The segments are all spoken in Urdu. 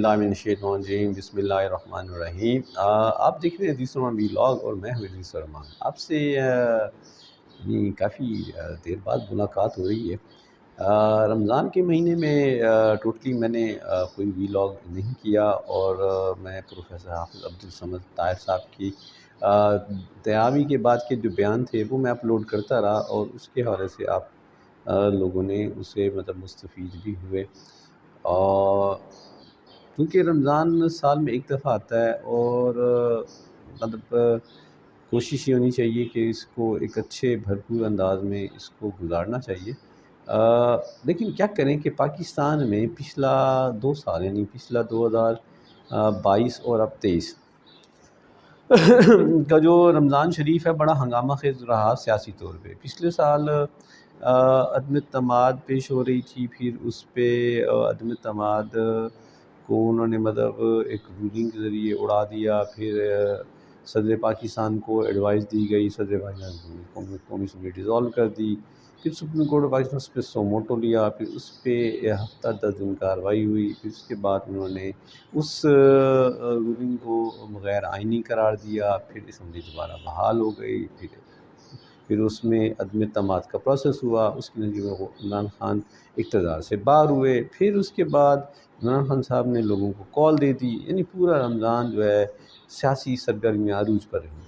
باللہ من الشیطان الرجیم، بسم اللہ الرحمن الرحیم۔ آپ دیکھ رہے ہیں حدیث الرحمن ولاگ اور میں ہوں حدیث الرحمن۔ آپ سے کافی دیر بعد ملاقات ہو رہی ہے۔ رمضان کے مہینے میں ٹوٹلی میں نے کوئی ولاگ نہیں کیا، اور میں پروفیسر حافظ عبدالصمد طاہر صاحب کی تیاوی کے بعد کے جو بیان تھے وہ میں اپلوڈ کرتا رہا، اور اس کے حوالے سے آپ لوگوں نے اسے مستفید بھی ہوئے۔ اور کیونکہ رمضان سال میں ایک دفعہ آتا ہے، اور کوشش یہ ہونی چاہیے کہ اس کو ایک اچھے بھرپور انداز میں اس کو گزارنا چاہیے۔ لیکن کیا کریں کہ پاکستان میں پچھلا 2 سال یعنی پچھلا 2022 اور اب 23 کا جو رمضان شریف ہے بڑا ہنگامہ خیز رہا سیاسی طور پہ۔ پچھلے سال عدم اعتماد پیش ہو رہی تھی، پھر اس پہ عدم اعتماد کو انہوں نے ایک رولنگ کے ذریعے اڑا دیا، پھر صدر پاکستان کو ایڈوائس دی گئی، صدر پاکستان قومی اسمبلی ڈیزالو کر دی، پھر سپریم کورٹ آف پاکستان اس پہ سو موٹو لیا، پھر اس پہ ہفتہ 10 دن کارروائی ہوئی، پھر اس کے بعد انہوں نے اس رولنگ کو غیر آئینی قرار دیا، پھر اسمبلی دوبارہ بحال ہو گئی، پھر اس میں عدم اعتماد کا پروسیس ہوا، اس کے نتیجے میں عمران خان اقتدار سے باہر ہوئے، پھر اس کے بعد عمران خان صاحب نے لوگوں کو کال دے دی، یعنی پورا رمضان جو ہے سیاسی سرگرمیاں عروج پر رہیں۔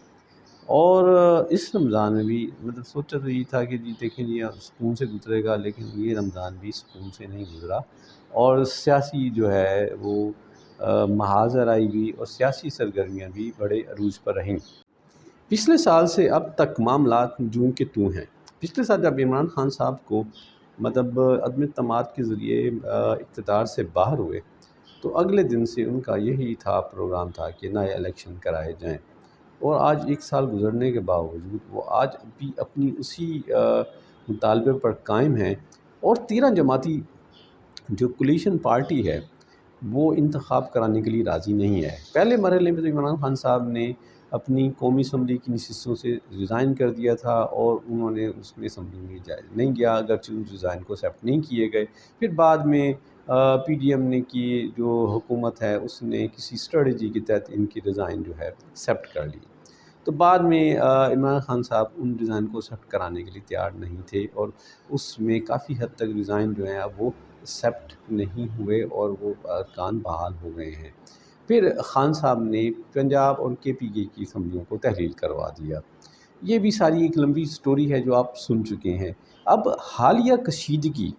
اور اس رمضان میں بھی سوچا تو یہ تھا کہ دیکھیں یہ سکون سے گزرے گا، لیکن یہ رمضان بھی سکون سے نہیں گزرا، اور سیاسی جو ہے وہ محاذ آرائی بھی اور سیاسی سرگرمیاں بھی بڑے عروج پر رہیں۔ پچھلے سال سے اب تک معاملات جوں کے توں ہیں۔ پچھلے سال جب عمران خان صاحب کو عدم اعتماد کے ذریعے اقتدار سے باہر ہوئے، تو اگلے دن سے ان کا یہی پروگرام تھا کہ نئے الیکشن کرائے جائیں، اور آج 1 سال گزرنے کے باوجود وہ آج بھی اپنی اسی مطالبے پر قائم ہیں، اور 13 جماعتی جو کولیشن پارٹی ہے وہ انتخاب کرانے کے لیے راضی نہیں ہے۔ پہلے مرحلے میں تو عمران خان صاحب نے اپنی قومی اسمبلی کی نشستوں سے ریزائن کر دیا تھا، اور انہوں نے اس میں اسمبلی میں جائز نہیں گیا، اگرچہ ان ریزائن کو ایکسیپٹ نہیں کیے گئے۔ پھر بعد میں پی ڈی ایم نے کی جو حکومت ہے اس نے کسی اسٹریٹجی کے تحت ان کی ریزائن جو ہے ایکسیپٹ کر لی، تو بعد میں عمران خان صاحب ان ریزائن کو ایکسیپٹ کرانے کے لیے تیار نہیں تھے، اور اس میں کافی حد تک ریزائن جو ہیں اب وہ ایکسیپٹ نہیں ہوئے، اور وہ ارکان بحال ہو گئے ہیں۔ پھر خان صاحب نے پنجاب اور کے پی کے کی اسمبلیوں کو تحلیل کروا دیا۔ یہ بھی ساری ایک لمبی سٹوری ہے جو آپ سن چکے ہیں۔ اب حالیہ کشیدگی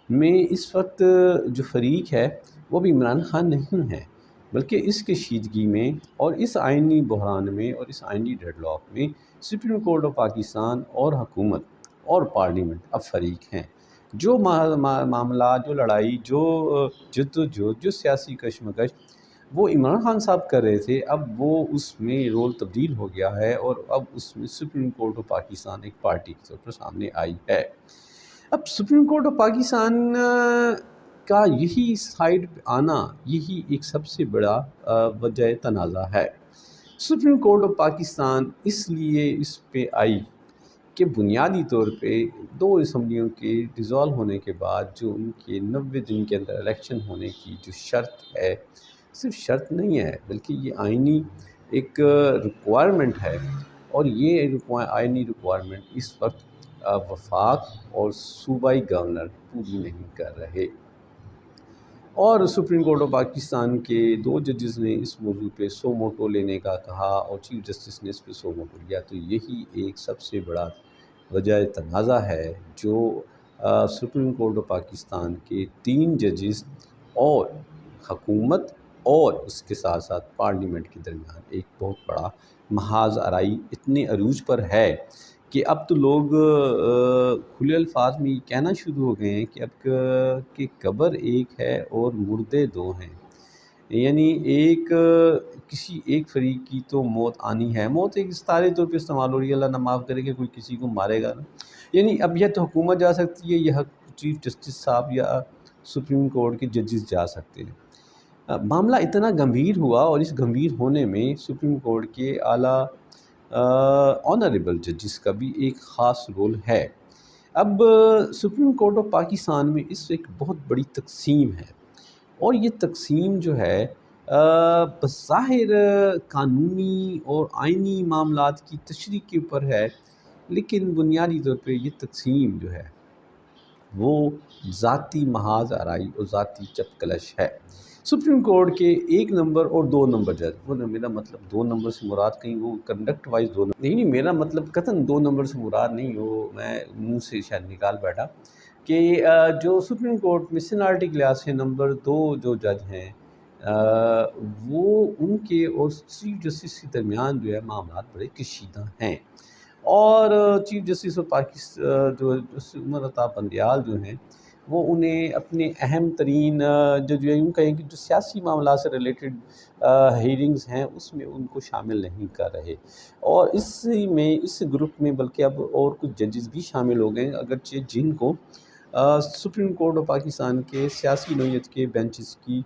میں اس وقت جو فریق ہے وہ بھی عمران خان نہیں ہے، بلکہ اس کشیدگی میں اور اس آئینی بحران میں اور اس آئینی ڈیڈ لاک میں سپریم کورٹ آف پاکستان اور حکومت اور پارلیمنٹ اب فریق ہیں۔ جو معاملات، جو لڑائی، جو جدوجہد، جو سیاسی کشمکش وہ عمران خان صاحب کر رہے تھے، اب وہ اس میں رول تبدیل ہو گیا ہے، اور اب اس میں سپریم کورٹ آف پاکستان ایک پارٹی کے طور پر سامنے آئی ہے۔ اب سپریم کورٹ آف پاکستان کا یہی سائیڈ پہ آنا، یہی ایک سب سے بڑا وجہ تنازع ہے۔ سپریم کورٹ آف پاکستان اس لیے اس پہ آئی کہ بنیادی طور پہ 2 اسمبلیوں کے ڈیزالو ہونے کے بعد جو ان کے 90 دن کے اندر الیکشن ہونے کی جو شرط ہے، صرف شرط نہیں ہے بلکہ یہ آئینی ایک ریکوائرمنٹ ہے، اور یہ آئینی ریکوائرمنٹ اس وقت وفاق اور صوبائی گورنر پوری نہیں کر رہے، اور سپریم کورٹ آف پاکستان کے 2 ججز نے اس موضوع پہ سو موٹو لینے کا کہا، اور چیف جسٹس نے اس پہ سو موٹو لیا، تو یہی ایک سب سے بڑا وجہ تنازع ہے جو سپریم کورٹ آف پاکستان کے 3 ججز اور حکومت اور اس کے ساتھ ساتھ پارلیمنٹ کے درمیان ایک بہت بڑا محاذ آرائی اتنے عروج پر ہے کہ اب تو لوگ کھلے الفاظ میں یہ کہنا شروع ہو گئے ہیں کہ اب کہ قبر ایک ہے اور مردے 2 ہیں، یعنی کسی ایک فریق کی تو موت آنی ہے۔ موت ایک استعارے طور پہ استعمال ہو رہی ہے، اللہ نہ معاف کرے کہ کوئی کسی کو مارے گا نا، یعنی اب یہ تو حکومت جا سکتی ہے، یا چیف جسٹس صاحب یا سپریم کورٹ کے ججز جا سکتے ہیں۔ معاملہ اتنا گمبھیر ہوا، اور اس گمبھیر ہونے میں سپریم کورٹ کے اعلیٰ آنریبل ججز کا بھی ایک خاص رول ہے۔ اب سپریم کورٹ آف پاکستان میں اس ایک بہت بڑی تقسیم ہے، اور یہ تقسیم جو ہے بظاہر قانونی اور آئینی معاملات کی تشریح کے اوپر ہے، لیکن بنیادی طور پہ یہ تقسیم جو ہے وہ ذاتی محاذ آرائی اور ذاتی چپکلش ہے۔ سپریم کورٹ کے 1 نمبر اور 2 نمبر جج، وہ میرا مطلب 2 نمبر سے مراد کہیں وہ کنڈکٹ وائز 2 نمبر نہیں، میرا مطلب قطعاً 2 نمبر سے مراد نہیں، وہ میں منہ سے شاید نکال بیٹھا کہ جو سپریم کورٹ میں سینارٹی کے لحاظ سے نمبر 2 جو جج ہیں وہ ان کے اور چیف جسٹس کے درمیان جو ہے معاملات بڑے کشیدہ ہیں، اور چیف جسٹس آف پاکستان جو عمر عطا بندیال جو ہیں وہ انہیں اپنے اہم ترین جو یوں کہیں کہ جو سیاسی معاملات سے ریلیٹڈ ہیرنگز ہیں اس میں ان کو شامل نہیں کر رہے، اور اس گروپ میں بلکہ اب اور کچھ ججز بھی شامل ہو گئے، اگرچہ جن کو سپریم کورٹ آف پاکستان کے سیاسی نوعیت کے بینچز کی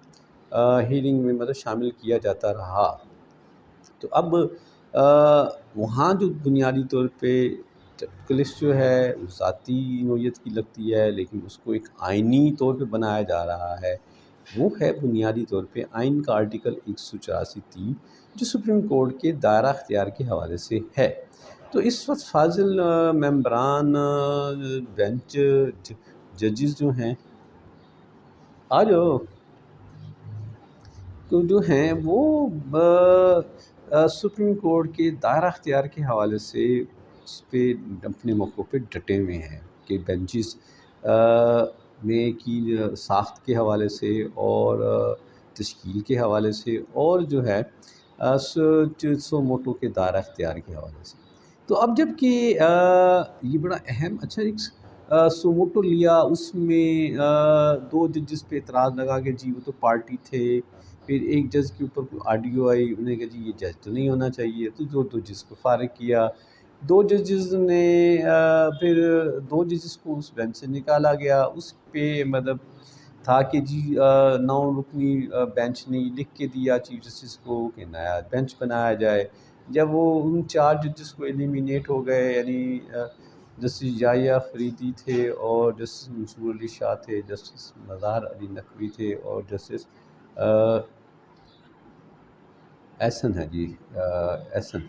ہیرنگ میں مطلب شامل کیا جاتا رہا۔ تو اب وہاں جو بنیادی طور پہ ٹپکلس جو ہے ذاتی نوعیت کی لگتی ہے، لیکن اس کو ایک آئینی طور پہ بنایا جا رہا ہے، وہ ہے بنیادی طور پہ آئین کا آرٹیکل 184(3) جو سپریم کورٹ کے دائرہ اختیار کے حوالے سے ہے۔ تو اس وقت فاضل ممبران بینچ ججز جو ہیں جو ہیں وہ سپریم کورٹ کے دائرہ اختیار کے حوالے سے اس پہ اپنے موقع پہ ڈٹے ہوئے ہیں کہ بینچز میں کی ساخت کے حوالے سے اور تشکیل کے حوالے سے اور جو ہے سو موٹو کے دائرہ اختیار کے حوالے سے۔ تو اب جب کہ یہ بڑا اہم ایک سو موٹو لیا، اس میں 2 ججز پہ اعتراض لگا کہ جی وہ تو پارٹی تھے، پھر ایک جج کے اوپر کوئی آڈیو آئی، انہوں نے کہا جی یہ جج تو نہیں ہونا چاہیے، تو 2 ججز کو فارغ کیا، 2 ججز نے پھر 2 ججز کو اس بینچ سے نکالا گیا، اس پہ مطلب تھا کہ جی 9 رکنی بینچ نے لکھ کے دیا چیف جسٹس کو کہ نیا بینچ بنایا جائے۔ جب وہ ان 4 ججز کو ایلیمینیٹ ہو گئے، یعنی جسٹس یحییٰ فریدی تھے اور جسٹس منصور علی شاہ تھے، جسٹس مظہر علی نقوی تھے اور جسٹس احسن ہے جی احسن،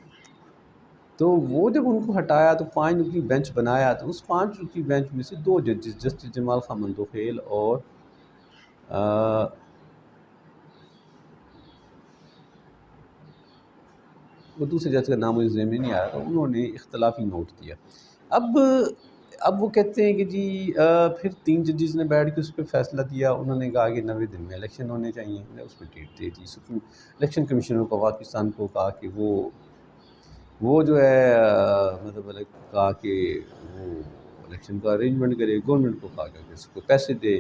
تو وہ جب ان کو ہٹایا تو 5 رکنی بینچ بنایا، تو اس 5 رکنی بینچ میں سے 2 ججز جسٹس جمال خان مندوخیل اور وہ دوسرے جج کا نام مجھے ذہن میں نہیں آیا، تو انہوں نے اختلافی نوٹ دیا۔ اب وہ کہتے ہیں کہ جی پھر 3 ججز نے بیٹھ کے اس پہ فیصلہ دیا، انہوں نے کہا کہ 90 دن میں الیکشن ہونے چاہیے، انہوں نے اس پہ ڈیٹ دے دی، الیکشن کمیشنر کو پاکستان کو کہا کہ وہ جو ہے مطلب کہا کہ وہ الیکشن کا ارینجمنٹ کرے، گورنمنٹ کو کہا گیا کہ اس کو پیسے دے،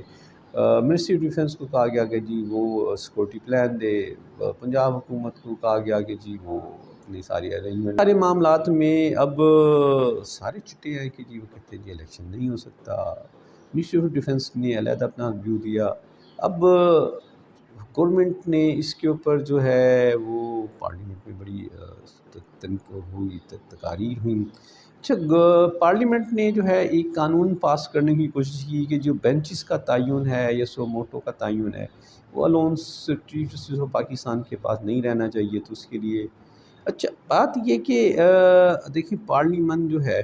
منسٹری آف ڈیفینس کو کہا گیا کہ جی وہ سیکورٹی پلان دے، پنجاب حکومت کو کہا گیا کہ جی وہ اپنی ساری ارینجمنٹ، سارے معاملات میں اب سارے چٹے ہیں کہ جی وہ کہتے ہیں جی الیکشن نہیں ہو سکتا، منسٹری آف ڈیفینس نے علیحدہ اپنا ویو دیا، اب گورنمنٹ نے اس کے اوپر جو ہے وہ پارلیمنٹ میں بڑی تقاریر ہوئی۔ اچھا، پارلیمنٹ نے جو ہے ایک قانون پاس کرنے کی کوشش کی کہ جو بینچز کا تعین ہے یا سو موٹو کا تعین ہے وہ alone chief justice of Pakistan کے پاس نہیں رہنا چاہیے، تو اس کے لیے اچھا بات یہ کہ دیکھیں پارلیمنٹ جو ہے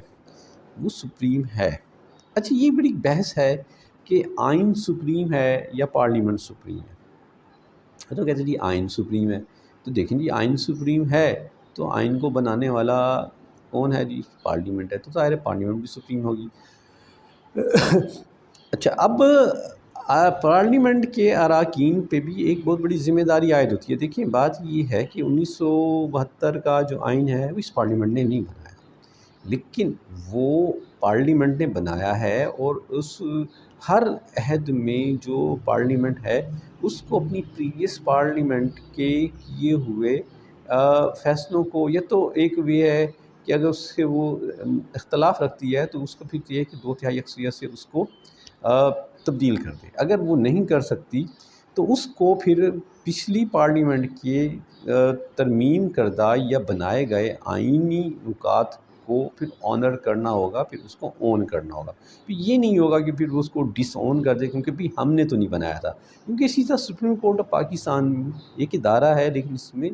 وہ سپریم ہے۔ اچھا یہ بڑی بحث ہے کہ آئین سپریم ہے یا پارلیمنٹ سپریم ہے، تو کہتے ہیں جی آئین سپریم ہے، تو دیکھیں جی آئین سپریم ہے تو آئین کو بنانے والا کون ہے جی پارلیمنٹ ہے، تو ظاہر ہے پارلیمنٹ بھی سپریم ہوگی۔ اچھا اب پارلیمنٹ کے اراکین پہ بھی ایک بہت بڑی ذمہ داری عائد ہوتی ہے۔ دیکھیں بات یہ ہے کہ 1972 کا جو آئین ہے وہ اس پارلیمنٹ نے نہیں بنایا، لیکن وہ پارلیمنٹ نے بنایا ہے، اور اس ہر عہد میں جو پارلیمنٹ ہے اس کو اپنی پریویس پارلیمنٹ کے کیے ہوئے فیصلوں کو، یا تو ایک وے ہے کہ اگر اس سے وہ اختلاف رکھتی ہے تو اس کو پھر یہ ہے کہ 2/3 اکثریت سے اس کو تبدیل کر دے، اگر وہ نہیں کر سکتی تو اس کو پھر پچھلی پارلیمنٹ کے ترمیم کردہ یا بنائے گئے آئینی نکات کو پھر آنر کرنا ہوگا، پھر اس کو اون کرنا ہوگا. پھر یہ نہیں ہوگا کہ پھر وہ اس کو ڈس اون کر دے کیونکہ بھی ہم نے تو نہیں بنایا تھا. کیونکہ اسی طرح سپریم کورٹ آف پاکستان ایک ادارہ ہے، لیکن اس میں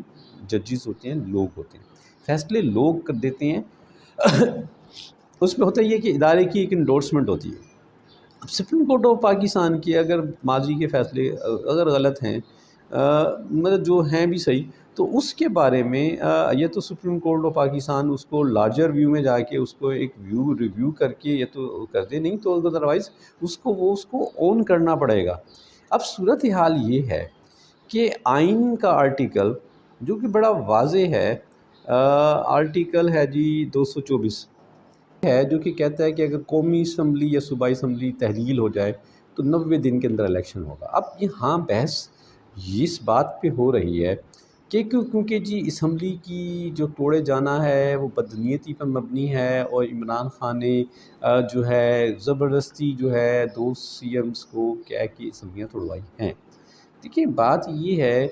ججز ہوتے ہیں، لوگ ہوتے ہیں، فیصلے لوگ کر دیتے ہیں. اس میں ہوتا یہ کہ ادارے کی ایک انڈورسمنٹ ہوتی ہے. اب سپریم کورٹ آف پاکستان کی اگر ماضی کے فیصلے اگر غلط ہیں، مطلب جو ہیں بھی صحیح، تو اس کے بارے میں یا تو سپریم کورٹ آف پاکستان اس کو لارجر ویو میں جا کے اس کو ایک ریویو کر کے یا تو کر دے، نہیں تو ادروائز اس کو اون کرنا پڑے گا. اب صورتحال یہ ہے کہ آئین کا آرٹیکل جو کہ بڑا واضح ہے، آرٹیکل ہے جی 224 ہے، جو کہ کہتا ہے کہ اگر قومی اسمبلی یا صوبائی اسمبلی تحلیل ہو جائے تو 90 دن کے اندر الیکشن ہوگا. اب یہاں بحث اس بات پہ ہو رہی ہے کہ کیونکہ جی اسمبلی کی جو توڑے جانا ہے وہ بدنیتی پر مبنی ہے، اور عمران خان نے جو ہے زبردستی جو ہے 2 CMs کو کہہ کے اسمبلیاں توڑوائی ہیں. دیکھیں بات یہ ہے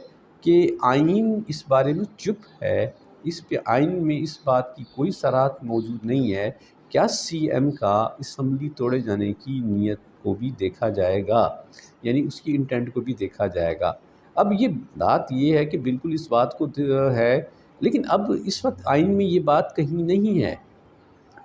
کہ آئین اس بارے میں چپ ہے، اس پہ آئین میں اس بات کی کوئی صراحت موجود نہیں ہے. کیا CM کا اسمبلی توڑے جانے کی نیت کو بھی دیکھا جائے گا، یعنی اس کی انٹینٹ کو بھی دیکھا جائے گا. اب یہ بات یہ ہے کہ بالکل اس بات کو ہے، لیکن اب اس وقت آئین میں یہ بات کہیں نہیں ہے.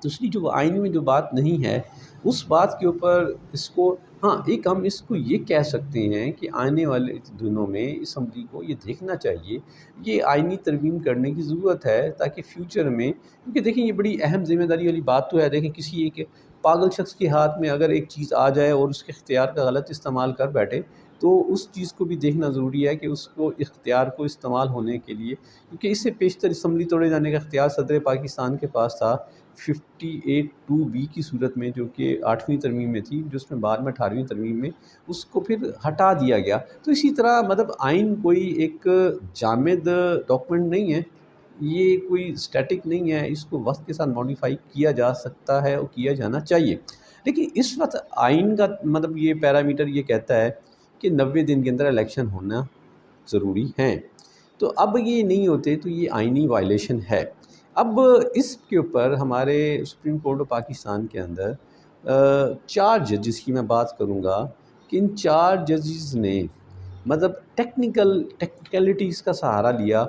دوسری جو آئین میں جو بات نہیں ہے اس بات کے اوپر اس کو، ہاں ایک ہم اس کو یہ کہہ سکتے ہیں کہ آنے والے دنوں میں اسمبلی کو یہ دیکھنا چاہیے، یہ آئینی ترمیم کرنے کی ضرورت ہے تاکہ فیوچر میں، کیونکہ دیکھیں یہ بڑی اہم ذمہ داری والی بات تو ہے. دیکھیں کسی ایک پاگل شخص کے ہاتھ میں اگر ایک چیز آ جائے اور اس کے اختیار کا غلط استعمال کر بیٹھے تو اس چیز کو بھی دیکھنا ضروری ہے کہ اس کو اختیار کو استعمال ہونے کے لیے، کیونکہ اس سے پیشتر اسمبلی توڑے جانے کا اختیار صدر پاکستان کے پاس تھا 58(2)B کی صورت میں، جو کہ 8ویں ترمیم میں تھی، جو اس میں بعد میں 18ویں ترمیم میں اس کو پھر ہٹا دیا گیا. تو اسی طرح مطلب آئین کوئی ایک جامد ڈاکومنٹ نہیں ہے، یہ کوئی اسٹیٹک نہیں ہے، اس کو وقت کے ساتھ ماڈیفائی کیا جا سکتا ہے اور کیا جانا چاہیے. لیکن اس وقت آئین کا مطلب یہ پیرامیٹر یہ کہتا ہے کہ 90 دن کے اندر الیکشن ہونا ضروری ہیں. تو اب یہ نہیں ہوتے تو یہ آئینی وائلیشن ہے. اب اس کے اوپر ہمارے سپریم کورٹ آف پاکستان کے اندر 4 ججز کی میں بات کروں گا کہ ان 4 ججز نے مطلب ٹیکنیکلٹیز کا سہارا لیا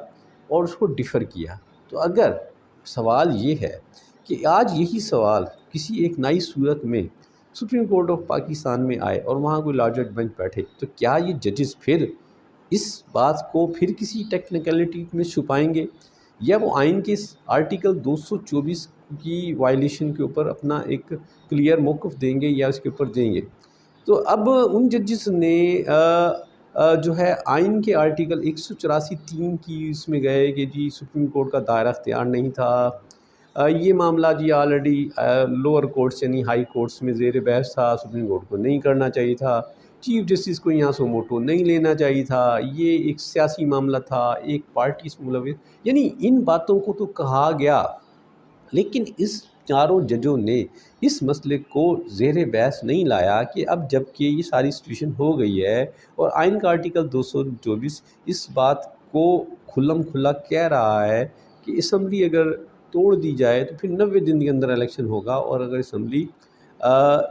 اور اس کو ڈیفر کیا. تو اگر سوال یہ ہے کہ آج یہی سوال کسی ایک نئی صورت میں سپریم کورٹ آف پاکستان میں آئے اور وہاں کوئی لارجر بینچ بیٹھے، تو کیا یہ ججز پھر اس بات کو پھر کسی ٹیکنیکلٹی میں چھپائیں گے، یا وہ آئین کے اس آرٹیکل 224 کی وائلیشن کے اوپر اپنا ایک کلیئر موقف دیں گے یا اس کے اوپر دیں گے؟ تو اب ان ججز نے جو ہے آئین کے آرٹیکل 184(3) کی اس میں گئے کہ جی سپریم کورٹ کا دائرہ اختیار نہیں تھا، یہ معاملہ جی آلریڈی لوور کورٹس یعنی ہائی کورٹس میں زیر بحث تھا، سپریم کورٹ کو نہیں کرنا چاہیے تھا، چیف جسٹس کو یہاں سو موٹو نہیں لینا چاہیے تھا، یہ ایک سیاسی معاملہ تھا، ایک پارٹی سے ملوث، یعنی ان باتوں کو تو کہا گیا. لیکن اس 4 ججوں نے اس مسئلے کو زیر بحث نہیں لایا کہ اب جب کہ یہ ساری سچویشن ہو گئی ہے اور آئین کا آرٹیکل 224 اس بات کو کھلم کھلا کہہ رہا ہے کہ اسمبلی اگر توڑ دی جائے تو پھر 90 دن کے اندر الیکشن ہوگا، اور اگر اسمبلی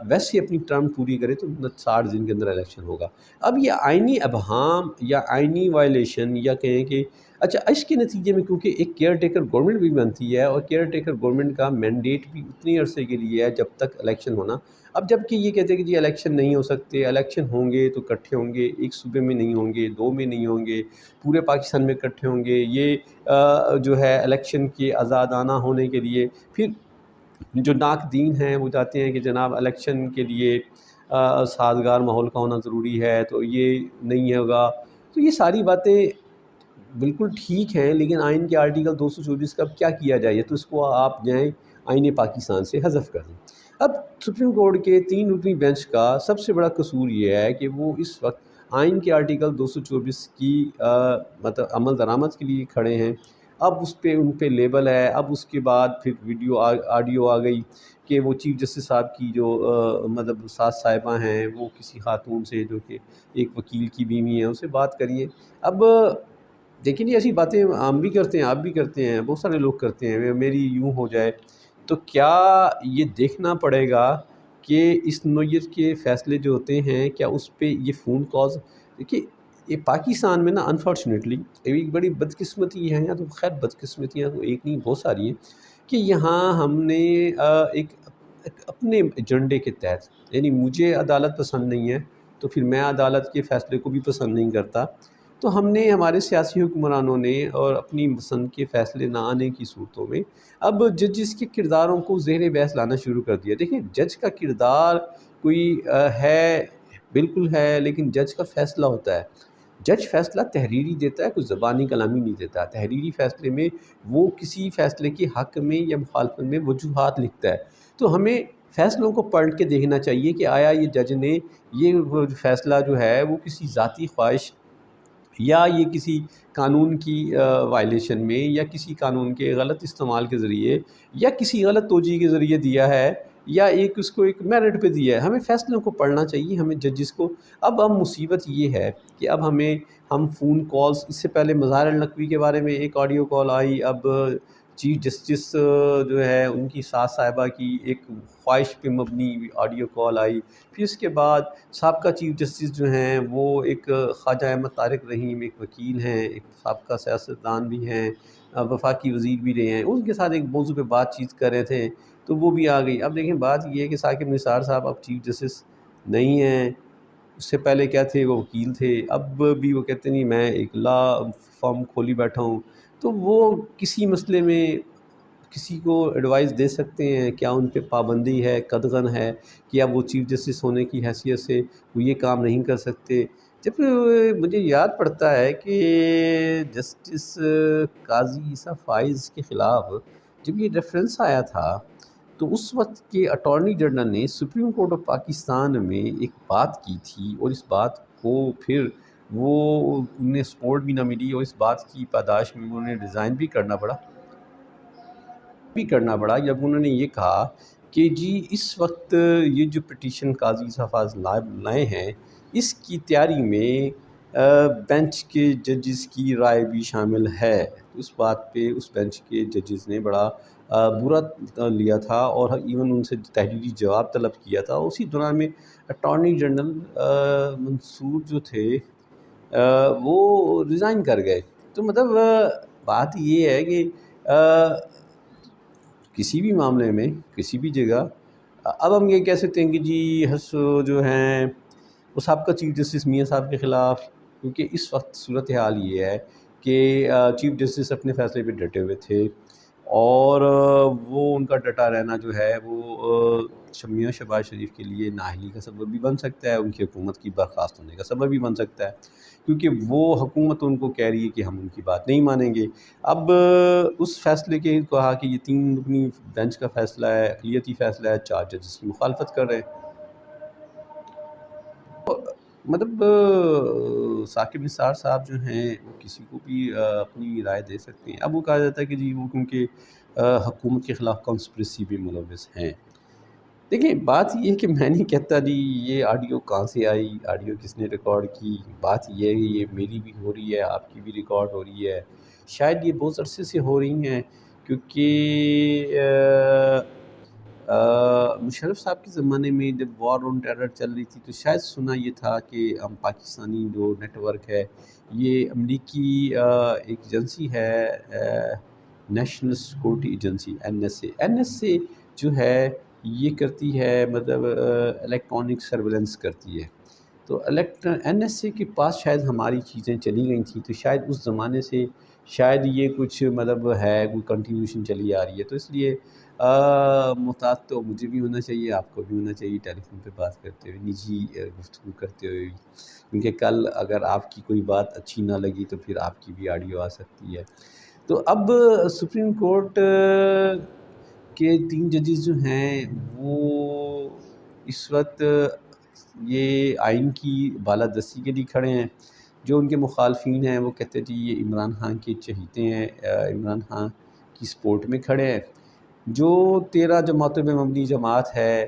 ویسے اپنی ٹرم پوری کرے تو 60 دن کے اندر الیکشن ہوگا. اب یہ آئینی ابہام یا آئینی وائلیشن یا کہیں کہ اچھا اس کے نتیجے میں، کیونکہ ایک کیئر ٹیکر گورنمنٹ بھی بنتی ہے اور کیئر ٹیکر گورنمنٹ کا مینڈیٹ بھی اتنی عرصے کے لیے ہے جب تک الیکشن ہونا. اب جب کہ یہ کہتے ہیں کہ جی الیکشن نہیں ہو سکتے، الیکشن ہوں گے تو اکٹھے ہوں گے، ایک صوبے میں نہیں ہوں گے، 2 میں نہیں ہوں گے، پورے پاکستان میں اکٹھے ہوں گے، یہ جو ہے الیکشن کے آزادانہ ہونے کے لیے پھر جو ناقدین ہیں وہ چاہتے ہیں کہ جناب الیکشن کے لیے سازگار ماحول کا ہونا ضروری ہے، تو یہ نہیں ہوگا. تو یہ ساری باتیں بالکل ٹھیک ہیں، لیکن آئین کے آرٹیکل 224 کا اب کیا کیا جائے؟ تو اس کو آپ جائیں آئین پاکستان سے حذف کر دیں. اب سپریم کورٹ کے 3 رکنی بینچ کا سب سے بڑا قصور یہ ہے کہ وہ اس وقت آئین کے آرٹیکل 224 کی مطلب عمل درآمد کے لیے کھڑے ہیں. اب اس پہ ان پہ لیبل ہے، اب اس کے بعد پھر ویڈیو آڈیو آ گئی کہ وہ چیف جسٹس صاحب کی جو مطلب ساتھ صاحبہ ہیں وہ کسی خاتون سے جو کہ ایک وکیل کی بیوی ہیں اسے بات کریے. اب دیکھیں جی ایسی باتیں ہم بھی کرتے ہیں، آپ بھی کرتے ہیں، بہت سارے لوگ کرتے ہیں، میری یوں ہو جائے. تو کیا یہ دیکھنا پڑے گا کہ اس نوعیت کے فیصلے جو ہوتے ہیں کیا اس پہ یہ فون کالز، دیکھیے یہ پاکستان میں نا انفارچونیٹلی ایک بڑی بدقسمتی ہے، یا تو خیر بدقسمتیاں تو ایک نہیں بہت ساری ہیں، کہ یہاں ہم نے ایک اپنے ایجنڈے کے تحت، یعنی مجھے عدالت پسند نہیں ہے تو پھر میں عدالت کے فیصلے کو بھی پسند نہیں کرتا، تو ہم نے ہمارے سیاسی حکمرانوں نے اور اپنی پسند کے فیصلے نہ آنے کی صورتوں میں اب ججز کے کرداروں کو زیر بحث لانا شروع کر دیا۔ دیکھیں جج کا کردار کوئی ہے، بالکل ہے، لیکن جج کا فیصلہ ہوتا ہے، جج فیصلہ تحریری دیتا ہے، کوئی زبانی کلامی نہیں دیتا، تحریری فیصلے میں وہ کسی فیصلے کے حق میں یا مخالفت میں وجوہات لکھتا ہے، تو ہمیں فیصلوں کو پڑھ کے دیکھنا چاہیے کہ آیا یہ جج نے یہ فیصلہ جو ہے وہ کسی ذاتی خواہش یا یہ کسی قانون کی وائلیشن میں یا کسی قانون کے غلط استعمال کے ذریعے یا کسی غلط توجیہ کے ذریعے دیا ہے، یا ایک اس کو ایک میرٹ پہ دیا ہے۔ ہمیں فیصلوں کو پڑھنا چاہیے، ہمیں ججز کو۔ اب مصیبت یہ ہے کہ اب ہم فون کالز، اس سے پہلے مظاہر النقوی کے بارے میں ایک آڈیو کال آئی، اب چیف جسٹس جو ہے ان کی ساس صاحبہ کی ایک خواہش پہ مبنی آڈیو کال آئی، پھر اس کے بعد سابقہ چیف جسٹس جو ہیں وہ ایک خواجہ احمد طارق رحیم ایک وکیل ہیں، ایک سابقہ سیاستدان بھی ہیں، وفاقی وزیر بھی رہے ہیں، ان کے ساتھ ایک موضوع پہ بات چیت کر رہے تھے تو وہ بھی آ گئی۔ اب دیکھیں بات یہ ہے کہ ثاقب نثار صاحب اب چیف جسٹس نہیں ہیں، اس سے پہلے کیا تھے، وہ وکیل تھے، اب بھی وہ کہتے نہیں میں ایک لا فارم کھولی بیٹھا ہوں، تو وہ کسی مسئلے میں کسی کو ایڈوائس دے سکتے ہیں؟ کیا ان پہ پابندی ہے، قدغن ہے کہ اب وہ چیف جسٹس ہونے کی حیثیت سے وہ یہ کام نہیں کر سکتے؟ جب مجھے یاد پڑتا ہے کہ جسٹس قاضی عیسیٰ فائز کے خلاف جب یہ ریفرنس آیا تھا تو اس وقت کے اٹارنی جنرل نے سپریم کورٹ آف پاکستان میں ایک بات کی تھی، اور اس بات کو پھر وہ انہیں سپورٹ بھی نہ ملی، اور اس بات کی پاداش میں انہیں ریزائن بھی کرنا پڑا جب انہوں نے یہ کہا کہ جی اس وقت یہ جو پٹیشن قاضی عیسیٰ فائز لائے ہیں اس کی تیاری میں بینچ کے ججز کی رائے بھی شامل ہے۔ اس بات پہ اس بینچ کے ججز نے بڑا برا لیا تھا اور ایون ان سے تحریری جواب طلب کیا تھا۔ اسی دوران میں اٹارنی جنرل منصور جو تھے وہ ریزائن کر گئے۔ تو مطلب بات یہ ہے کہ کسی بھی معاملے میں کسی بھی جگہ اب ہم یہ کہہ سکتے ہیں کہ جی جو ہیں وہ سابقہ چیف جسٹس میاں صاحب کے خلاف، کیونکہ اس وقت صورتحال یہ ہے کہ چیف جسٹس اپنے فیصلے پہ ڈٹے ہوئے تھے، اور وہ ان کا ڈٹا رہنا جو ہے وہ میاں شہباز شریف کے لیے نااہلی کا سبب بھی بن سکتا ہے، ان کی حکومت کی برخاست ہونے کا سبب بھی بن سکتا ہے، کیونکہ وہ حکومت ان کو کہہ رہی ہے کہ ہم ان کی بات نہیں مانیں گے۔ اب اس فیصلے کے کہا کہ یہ 3 رکنی بینچ کا فیصلہ ہے، اقلیتی فیصلہ ہے، 4 ججز کی مخالفت کر رہے ہیں۔ مطلب ثاقب نثار صاحب جو ہیں وہ کسی کو بھی اپنی رائے دے سکتے ہیں۔ اب وہ کہا جاتا ہے کہ جی وہ کیونکہ حکومت کے خلاف کانسپریسی بھی ملوث ہیں۔ دیکھیں بات یہ ہے کہ میں نہیں کہتا جی یہ آڈیو کہاں سے آئی، آڈیو کس نے ریکارڈ کی، بات یہ ہے کہ یہ میری بھی ہو رہی ہے، آپ کی بھی ریکارڈ ہو رہی ہے، شاید یہ بہت عرصے سے ہو رہی ہیں، کیونکہ مشرف صاحب کے زمانے میں جب وار آن ٹیرر چل رہی تھی تو شاید سنا یہ تھا کہ ہم پاکستانی جو نیٹ ورک ہے یہ امریکی ایک ایجنسی ہے، national security agency N S A جو ہے یہ کرتی ہے، مطلب الیکٹرانک سرویلنس کرتی ہے، تو این ایس اے کے پاس شاید ہماری چیزیں چلی گئی تھیں، تو شاید اس زمانے سے شاید یہ کچھ مطلب ہے کوئی کنٹینیوشن چلی آ رہی ہے، تو اس لیے محتاط تو مجھے بھی ہونا چاہیے، آپ کو بھی ہونا چاہیے ٹیلی فون پہ بات کرتے ہوئے، نجی گفتگو کرتے ہوئے بھی، کیونکہ کل اگر آپ کی کوئی بات اچھی نہ لگی تو پھر آپ کی بھی آڈیو آ سکتی ہے۔ تو اب سپریم کورٹ کے 3 ججز جو ہیں وہ اس وقت یہ آئین کی بالادستی کے لیے کھڑے ہیں، جو ان کے مخالفین ہیں وہ کہتے ہیں جی یہ عمران خان کے چہیتے ہیں، عمران خان کی سپورٹ میں کھڑے ہیں۔ جو 13 جماعتوں میں مبنی جماعت ہے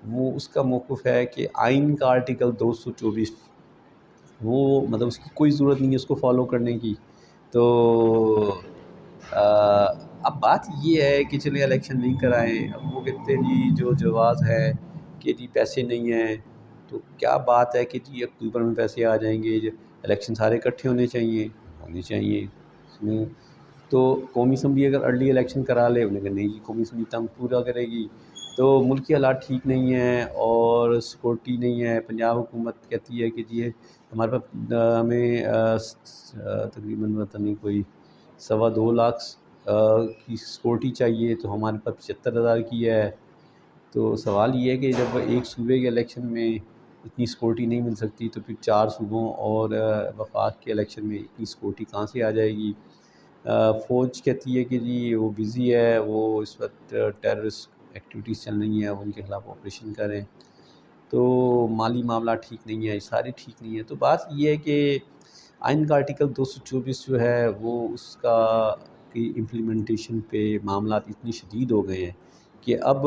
وہ اس کا موقف ہے کہ آئین کا آرٹیکل 224 وہ اس کی کوئی ضرورت نہیں ہے اس کو فالو کرنے کی، تو اب بات یہ ہے کہ چلے الیکشن نہیں کرائیں، اب وہ کہتے ہیں جی جو جواز ہے کہ جی پیسے نہیں ہیں، تو کیا بات ہے کہ جی اکتوبر میں پیسے آ جائیں گے، الیکشن سارے اکٹھے ہونے چاہیے اس میں۔ تو قومی اسمبلی اگر ارلی الیکشن کرا لے، انہیں کہا نہیں جی قومی اسمبلی تنگ پورا کرے گی، تو ملکی حالات ٹھیک نہیں ہیں اور سیکورٹی نہیں ہے۔ پنجاب حکومت کہتی ہے کہ جی ہمارے پاس ہمیں تقریباً پتہ نہیں کوئی 2.25 لاکھ کی سیکورٹی چاہیے، تو ہمارے پاس 75,000 کی ہے۔ تو سوال یہ ہے کہ جب ایک صوبے کے الیکشن میں اتنی سیکورٹی نہیں مل سکتی، تو پھر 4 صوبوں اور وفاق کے الیکشن میں اتنی سیکورٹی کہاں سے آ جائے گی؟ فوج کہتی ہے کہ جی وہ بزی ہے، وہ اس وقت ٹیررسٹ ایکٹیویٹیز چل رہی ہیں، ان کے خلاف آپریشن کریں، تو مالی معاملات ٹھیک نہیں ہے، سارے ٹھیک نہیں ہے۔ تو بات یہ ہے کہ آئین کا آرٹیکل 224 جو ہے وہ اس کا کی امپلیمنٹیشن پہ معاملات اتنی شدید ہو گئے ہیں کہ اب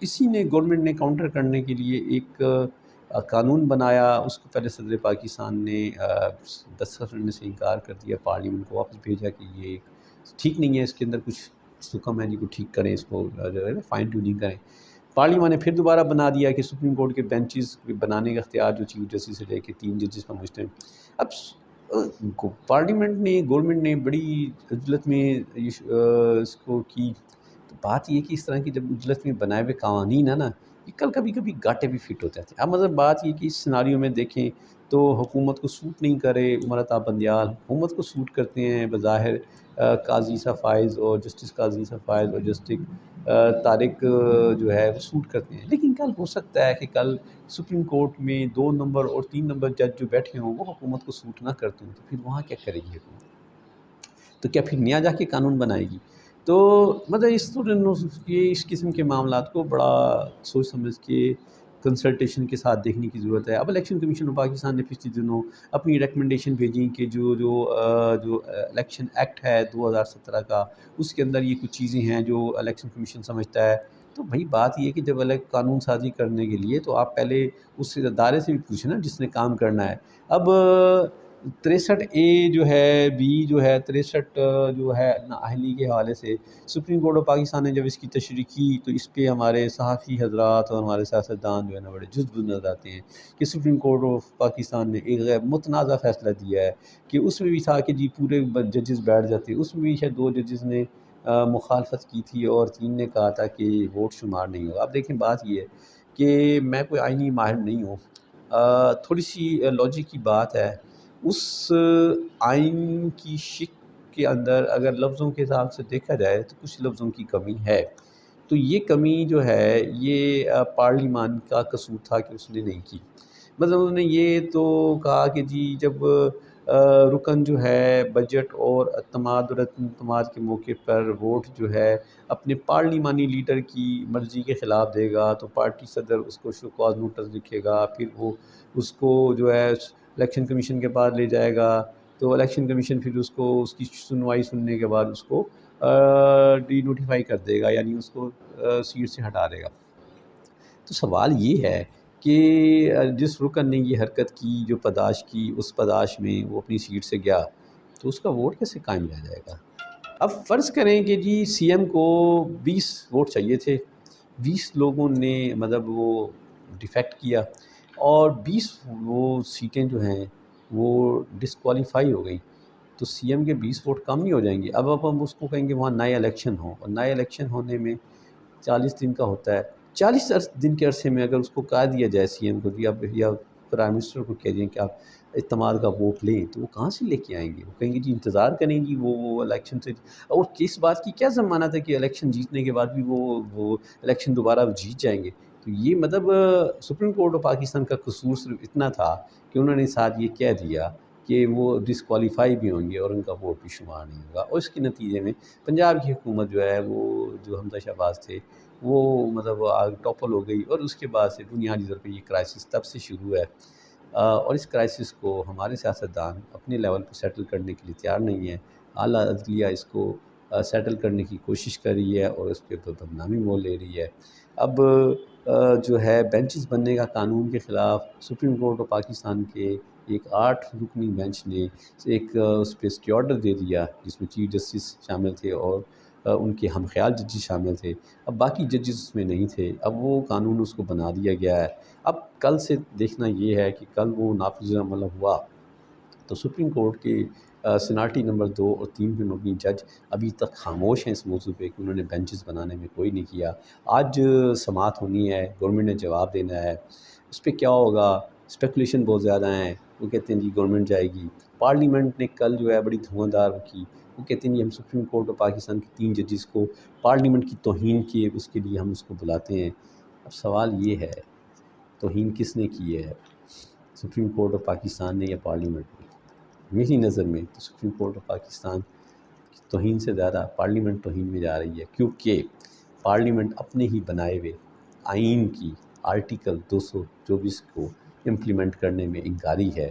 اسی نے گورنمنٹ نے کاؤنٹر کرنے کے لیے ایک قانون بنایا۔ اس کو پہلے صدر پاکستان نے دستخط کرنے سے انکار کر دیا، پارلیمنٹ کو واپس بھیجا کہ یہ ٹھیک نہیں ہے، اس کے اندر کچھ سکم ہے جی کو ٹھیک کریں، اس کو جو ہے فائن ٹیوننگ کریں۔ پارلیمان نے پھر دوبارہ بنا دیا کہ سپریم کورٹ کے بینچز بنانے کا اختیار جو چیف جسٹس سے لے کے 3 ججز پر مشتمل۔ اب پارلیمنٹ نے گورنمنٹ نے بڑی عجلت میں اس کو کی، تو بات یہ کہ اس طرح کی جب عجلت میں بنائے ہوئے قوانین ہیں نا، یہ کل کبھی کبھی گاٹے بھی فٹ ہوتے ہیں۔ اب مطلب بات یہ کہ اس سیناریو میں دیکھیں تو حکومت کو سوٹ نہیں کرے عمر عطا بندیال، حکومت کو سوٹ کرتے ہیں بظاہر قاضی عیسیٰ فائز اور جسٹس قاضی عیسیٰ فائز اور جسٹس طارق جو ہے وہ سوٹ کرتے ہیں، لیکن کل ہو سکتا ہے کہ کل سپریم کورٹ میں 2 نمبر اور 3 نمبر جج جو بیٹھے ہوں وہ حکومت کو سوٹ نہ کرتے ہوں، تو پھر وہاں کیا کرے گی حکومت؟ تو کیا پھر نیا جا کے قانون بنائے گی؟ تو مطلب اس قسم کے معاملات کو بڑا سوچ سمجھ کے کنسلٹیشن کے ساتھ دیکھنے کی ضرورت ہے۔ اب الیکشن کمیشن آف پاکستان نے پچھلے دنوں اپنی ریکمنڈیشن بھیجی کہ جو الیکشن ایکٹ ہے 2017 کا، اس کے اندر یہ کچھ چیزیں ہیں جو الیکشن کمیشن سمجھتا ہے۔ تو بھئی بات یہ ہے کہ جب قانون سازی کرنے کے لیے تو آپ پہلے اس ادارے سے بھی پوچھیں نا جس نے کام کرنا ہے۔ اب 63A جو ہے بی جو ہے 63 جو ہے نااہلی کے حوالے سے سپریم کورٹ آف پاکستان نے جب اس کی تشریح کی تو اس پہ ہمارے صحافی حضرات اور ہمارے سیاستدان جو ہے نا بڑے جذب نظر آتے ہیں کہ سپریم کورٹ آف پاکستان نے ایک غیر متنازع فیصلہ دیا ہے کہ اس میں بھی تھا کہ جی پورے ججز بیٹھ جاتے، اس میں بھی شاید 2 ججز نے مخالفت کی تھی اور 3 نے کہا تھا کہ ووٹ شمار نہیں ہوگا۔ اب دیکھیں بات یہ ہے کہ میں کوئی آئینی ماہر نہیں ہوں، تھوڑی سی لاجک کی بات ہے، اس آئین کی شق کے اندر اگر لفظوں کے حساب سے دیکھا جائے تو کچھ لفظوں کی کمی ہے، تو یہ کمی جو ہے یہ پارلیمان کا قصور تھا کہ اس نے نہیں کی۔ مطلب انہوں نے یہ تو کہا کہ جی جب رکن جو ہے بجٹ اور اعتماد اور عدم اعتماد کے موقع پر ووٹ جو ہے اپنے پارلیمانی لیڈر کی مرضی کے خلاف دے گا تو پارٹی صدر اس کو شو کاز نوٹس لکھے گا، پھر وہ اس کو جو ہے الیکشن کمیشن کے پاس لے جائے گا، تو الیکشن کمیشن پھر اس کو اس کی سنوائی سننے کے بعد اس کو ڈی نوٹیفائی کر دے گا، یعنی اس کو سیٹ سے ہٹا دے گا۔ تو سوال یہ ہے کہ جس رکن نے یہ حرکت کی، جو پاداش کی، اس پاداش میں وہ اپنی سیٹ سے گیا، تو اس کا ووٹ کیسے قائم رہ جائے گا؟ اب فرض کریں کہ جی سی ایم کو 20 ووٹ چاہیے تھے، 20 لوگوں نے مطلب وہ ڈیفیکٹ کیا اور 20 وہ سیٹیں جو ہیں وہ ڈسکوالیفائی ہو گئیں، تو سی ایم کے 20 ووٹ کم نہیں ہو جائیں گے؟ اب ہم اس کو کہیں گے وہاں نئے الیکشن ہوں، اور نئے الیکشن ہونے میں 40 دن کا ہوتا ہے، 40 دن کے عرصے میں اگر اس کو کہہ دیا جائے سی ایم کو کہ اب یا پرائم منسٹر کو کہہ دیں کہ آپ اعتماد کا ووٹ لیں، تو وہ کہاں سے لے کے آئیں گے؟ وہ کہیں گے جی انتظار کریں گی وہ الیکشن سے، اور کس بات کی کیا ضمانت ہے کہ الیکشن جیتنے کے بعد بھی وہ الیکشن دوبارہ جیت جائیں گے؟ تو یہ مطلب سپریم کورٹ آف پاکستان کا قصور صرف اتنا تھا کہ انہوں نے ساتھ یہ کہہ دیا کہ وہ ڈسکوالیفائی بھی ہوں گے اور ان کا ووٹ بھی شمار نہیں ہوگا، اور اس کے نتیجے میں پنجاب کی حکومت جو ہے وہ جو حمزہ شہباز تھے وہ مطلب ٹاپل ہو گئی، اور اس کے بعد سے بنیادی طور پہ یہ کرائسس تب سے شروع ہے، اور اس کرائسس کو ہمارے سیاستدان اپنے لیول پہ سیٹل کرنے کے لیے تیار نہیں ہیں۔ اعلیٰ عدلیہ اس کو سیٹل کرنے کی کوشش کر رہی ہے اور اس کے اوپر بدنامی مول لے رہی ہے۔ اب جو ہے بینچز بننے کا قانون کے خلاف سپریم کورٹ آف پاکستان کے ایک 8 رکنی بینچ نے ایک اس پہ اسٹے آرڈر دے دیا جس میں چیف جسٹس شامل تھے اور ان کے ہم خیال ججز شامل تھے. اب باقی ججز اس میں نہیں تھے. اب وہ قانون اس کو بنا دیا گیا ہے. اب کل سے دیکھنا یہ ہے کہ کل وہ نافذ عمل ہوا تو سپریم کورٹ کے سیناٹی نمبر 2 اور 3 کے نوٹنی جج ابھی تک خاموش ہیں اس موضوع پہ کہ انہوں نے بینچز بنانے میں کوئی نہیں کیا. آج سماعت ہونی ہے، گورنمنٹ نے جواب دینا ہے. اس پہ کیا ہوگا؟ اسپیکولیشن بہت زیادہ ہیں. وہ کہتے ہیں جی گورنمنٹ جائے گی. پارلیمنٹ نے کل جو ہے بڑی دھواں دار کی، وہ کہتے ہیں جی ہم سپریم کورٹ اور پاکستان کے 3 ججز کو پارلیمنٹ کی توہین کی اس کے لیے ہم اس کو بلاتے ہیں. اب سوال یہ ہے توہین کس نے کی ہے؟ سپریم کورٹ اور پاکستان نے یا پارلیمنٹ نے؟ میری نظر میں تو سپریم کورٹ آف پاکستان کی توہین سے زیادہ پارلیمنٹ توہین میں جا رہی ہے، کیونکہ پارلیمنٹ اپنے ہی بنائے ہوئے آئین کی آرٹیکل 224 کو امپلیمنٹ کرنے میں انکاری ہے.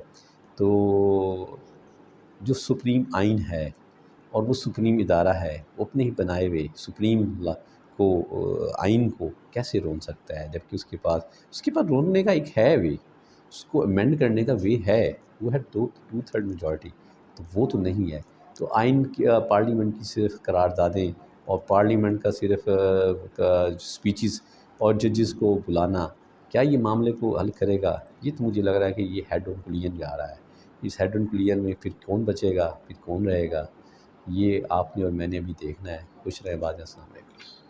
تو جو سپریم آئین ہے اور وہ سپریم ادارہ ہے وہ اپنے ہی بنائے ہوئے سپریم کو آئین کو کیسے رون سکتا ہے، جبکہ اس کے پاس روننے کا ایک ہے وے، اس کو امینڈ کرنے کا وے ہے. وہ ہے 2/3 میجورٹی، تو وہ تو نہیں ہے. تو آئین کی پارلیمنٹ کی صرف قراردادیں اور پارلیمنٹ کا صرف سپیچز اور ججز کو بلانا کیا یہ معاملے کو حل کرے گا؟ یہ تو مجھے لگ رہا ہے کہ یہ ہیڈ آن پلین جا رہا ہے. اس ہیڈ آن پلین میں پھر کون بچے گا، پھر کون رہے گا، یہ آپ نے اور میں نے ابھی دیکھنا ہے. خوش رہے. بعد السلام علیکم.